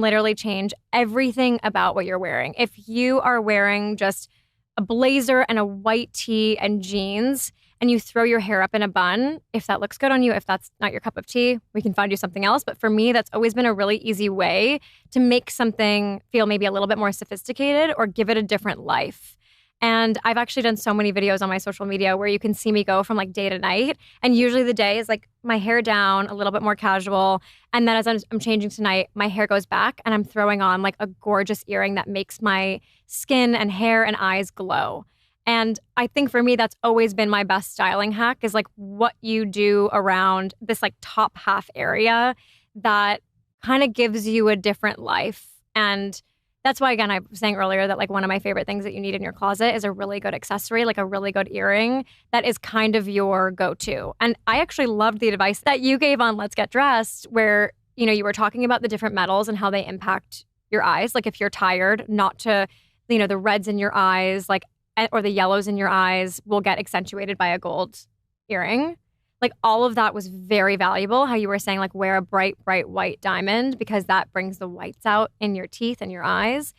literally change everything about what you're wearing. If you are wearing just a blazer and a white tee and jeans and you throw your hair up in a bun, if that looks good on you, if that's not your cup of tea, we can find you something else. But for me, that's always been a really easy way to make something feel maybe a little bit more sophisticated or give it a different life. And I've actually done so many videos on my social media where you can see me go from like day to night. And usually the day is like my hair down, a little bit more casual. And then as I'm changing tonight, my hair goes back and I'm throwing on like a gorgeous earring that makes my skin and hair and eyes glow. And I think for me, that's always been my best styling hack is like what you do around this like top half area that kind of gives you a different life. And that's why, again, I was saying earlier that like one of my favorite things that you need in your closet is a really good accessory, like a really good earring that is kind of your go-to. And I actually loved the advice that you gave on Let's Get Dressed where, you know, you were talking about the different metals and how they impact your eyes. Like if you're tired, not to, you know, the reds in your eyes, like, or the yellows in your eyes will get accentuated by a gold earring. Like all of that was very valuable. How you were saying like wear a bright white diamond because that brings the whites out in your teeth and your eyes.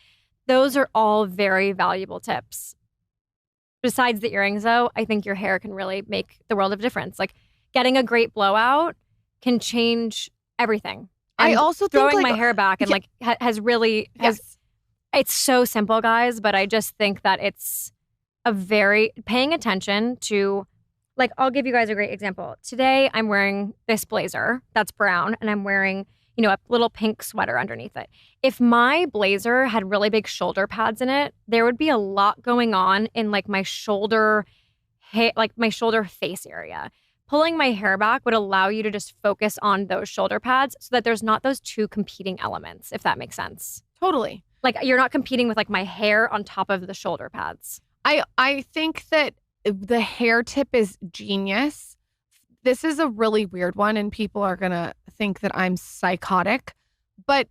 Those are all very valuable tips. Besides the earrings though, I think your hair can really make the world of difference. Like getting a great blowout can change everything. And I also think throwing like, my hair back and like has really, it's so simple guys, but I just think that it's paying attention to. Like, I'll give you guys a great example. Today, I'm wearing this blazer that's brown, and I'm wearing, you know, a little pink sweater underneath it. If my blazer had really big shoulder pads in it, there would be a lot going on in, like, my shoulder face area. Pulling my hair back would allow you to just focus on those shoulder pads so that there's not those two competing elements, if that makes sense. Totally. Like, you're not competing with, like, my hair on top of the shoulder pads. I think that the hair tip is genius. This is a really weird one and people are going to think that I'm psychotic. But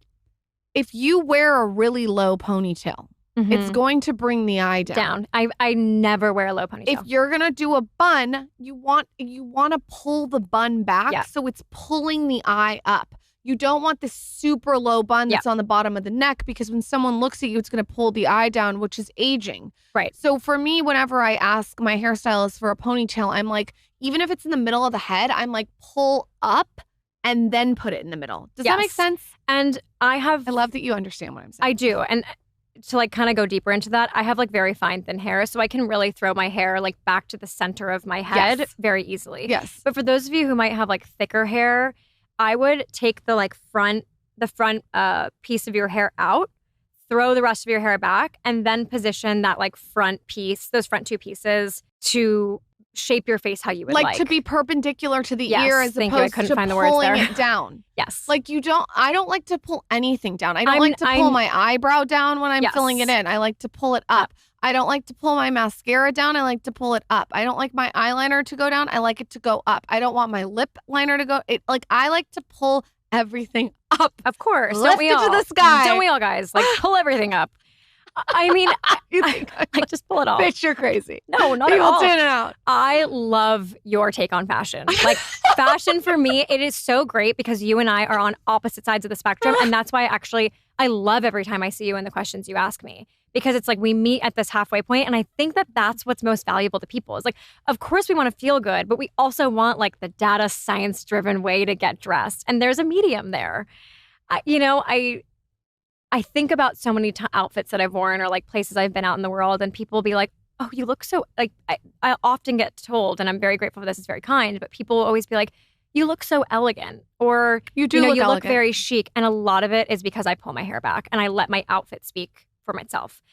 if you wear a really low ponytail, it's going to bring the eye down. I never wear a low ponytail. If you're going to do a bun, you want to pull the bun back so it's pulling the eye up. You don't want this super low bun that's on the bottom of the neck because when someone looks at you, it's going to pull the eye down, which is aging. Right. So for me, whenever I ask my hairstylist for a ponytail, I'm like, even if it's in the middle of the head, I'm like, pull up and then put it in the middle. Does that make sense? And I love that you understand what I'm saying. I do. And to like kind of go deeper into that, I have like very fine, thin hair. So I can really throw my hair like back to the center of my head very easily. Yes. But for those of you who might have like thicker hair, I would take the front piece of your hair out, throw the rest of your hair back, and then position that like front piece, those front two pieces to shape your face how you would like. To be perpendicular to the ear as opposed to pulling it down. Yes. Like I don't like to pull anything down. I don't like to pull my eyebrow down when I'm filling it in. I like to pull it up. I don't like to pull my mascara down. I like to pull it up. I don't like my eyeliner to go down. I like it to go up. I don't want my lip liner to go. I like to pull everything up. Of course. Lift it to the sky. Don't we all, guys? Like, pull everything up. I mean, like just pull it off. Bitch, you're crazy. No, not at all. Tune it out. I love your take on fashion. Like fashion for me, it is so great because you and I are on opposite sides of the spectrum. And that's why I love every time I see you and the questions you ask me. Because it's like we meet at this halfway point, and I think that that's what's most valuable to people. Is like, of course we want to feel good, but we also want like the data science-driven way to get dressed, and there's a medium there. I think about so many outfits that I've worn or like places I've been out in the world, and people will be like, "Oh, you look so like." I often get told, and I'm very grateful for this. It's very kind, but people will always be like, "You look so elegant," or you look very chic, and a lot of it is because I pull my hair back and I let my outfit speak for myself.